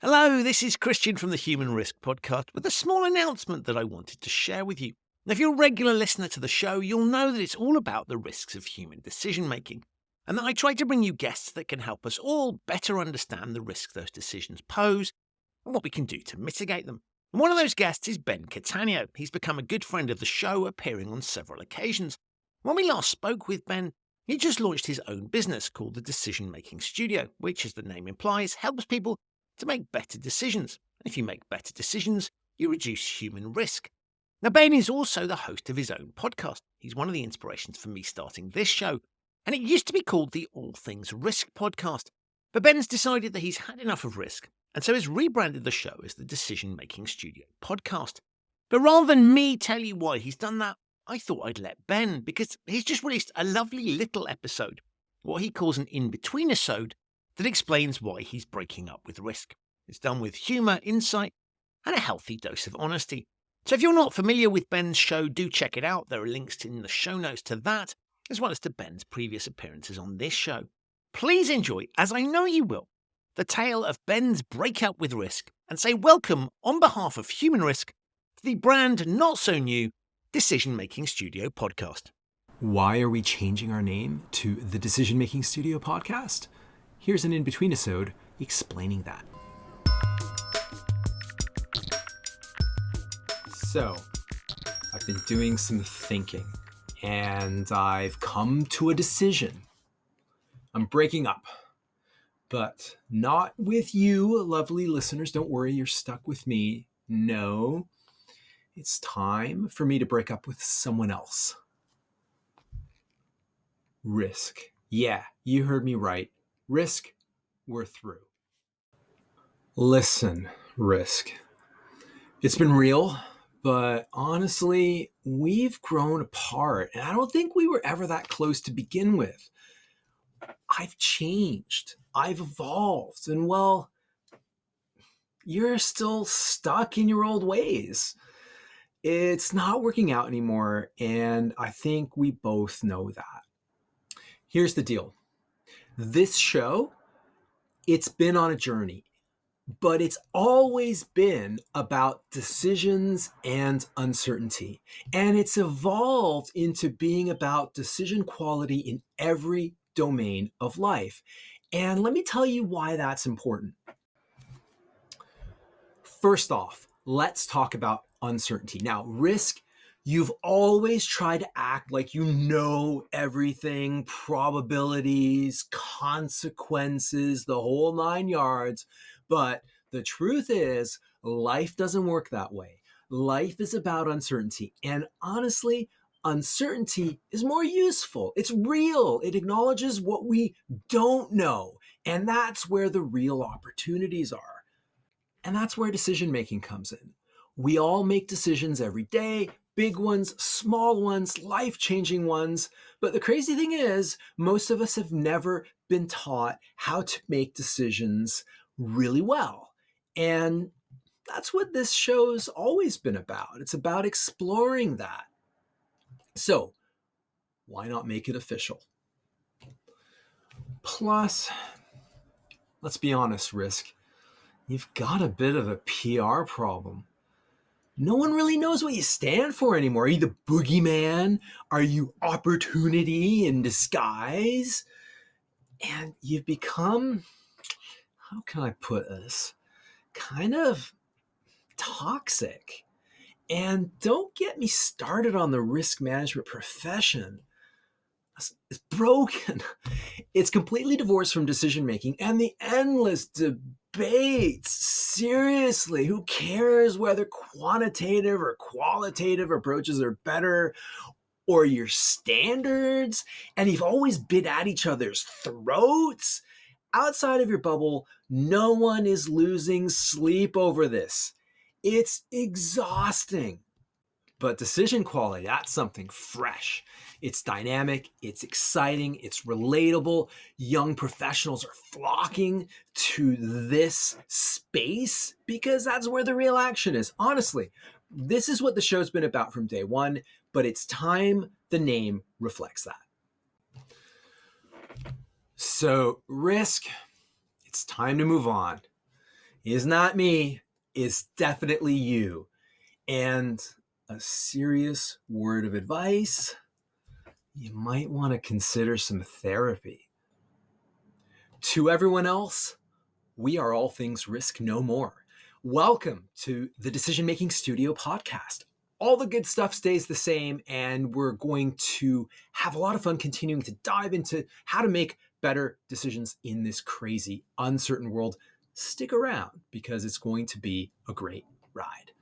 Hello, this is Christian from the Human Risk Podcast with a small announcement that I wanted to share with you. Now, if you're a regular listener to the show, you'll know that it's all about the risks of human decision making, and that I try to bring you guests that can help us all better understand the risk those decisions pose and what we can do to mitigate them. And one of those guests is Ben Cattaneo. He's become a good friend of the show, appearing on several occasions. When we last spoke with Ben, he just launched his own business called the Decision Making Studio, which, as the name implies, helps people to make better decisions. If you make better decisions, you reduce human risk. Now, Ben is also the host of his own podcast. He's one of the inspirations for me starting this show, and it used to be called the All Things Risk Podcast. But Ben's decided that he's had enough of risk, and so has rebranded the show as the Decision Making Studio Podcast. But rather than me tell you why he's done that, I thought I'd let Ben, because he's just released a lovely little episode, what he calls an inbetweenisode, that explains why he's breaking up with risk. It's done with humour, insight, and a healthy dose of honesty. So if you're not familiar with Ben's show, do check it out. There are links in the show notes to that, as well as to Ben's previous appearances on this show. Please enjoy, as I know you will, the tale of Ben's breakup with risk, and say welcome on behalf of Human Risk to the brand not so new Decision Making Studio Podcast. Why are we changing our name to the Decision Making Studio Podcast? Here's an in-betweenisode explaining that. So, I've been doing some thinking, and I've come to a decision. I'm breaking up, but not with you, lovely listeners. Don't worry, you're stuck with me. No, it's time for me to break up with someone else. Risk. Yeah, you heard me right. Risk, we're through. Listen, Risk. It's been real, but honestly, we've grown apart, and I don't think we were ever that close to begin with. I've changed. I've evolved, and well, you're still stuck in your old ways. It's not working out anymore, and I think we both know that. Here's the deal. This show, it's been on a journey, but it's always been about decisions and uncertainty. And it's evolved into being about decision quality in every domain of life. And let me tell you why that's important. First off, let's talk about uncertainty. Now, risk, you've always tried to act like you know everything, probabilities, consequences, the whole 9 yards. But the truth is, life doesn't work that way. Life is about uncertainty. And honestly, uncertainty is more useful. It's real. It acknowledges what we don't know. And that's where the real opportunities are. And that's where decision making comes in. We all make decisions every day, big ones, small ones, life-changing ones. But the crazy thing is, most of us have never been taught how to make decisions really well. And that's what this show's always been about. It's about exploring that. So, why not make it official? Plus, let's be honest, Risk, you've got a bit of a PR problem. No one really knows what you stand for anymore. Are you the boogeyman? Are you opportunity in disguise? And you've become, how can I put this, kind of toxic. And don't get me started on the risk management profession. It's broken. It's completely divorced from decision making and the endless debates. Seriously, who cares whether quantitative or qualitative approaches are better, or your standards? And you've always been at each other's throats. Outside of your bubble, no one is losing sleep over this. It's exhausting. But decision quality, that's something fresh. It's dynamic, it's exciting, it's relatable. Young professionals are flocking to this space because that's where the real action is. Honestly, this is what the show's been about from day one, but it's time the name reflects that. So, Risk, it's time to move on. is not me, it's definitely you. And a serious word of advice, you might want to consider some therapy. To everyone else, we are All Things Risk No More. Welcome to the Decision Making Studio podcast. All the good stuff stays the same, and we're going to have a lot of fun continuing to dive into how to make better decisions in this crazy, uncertain world. Stick around because it's going to be a great ride.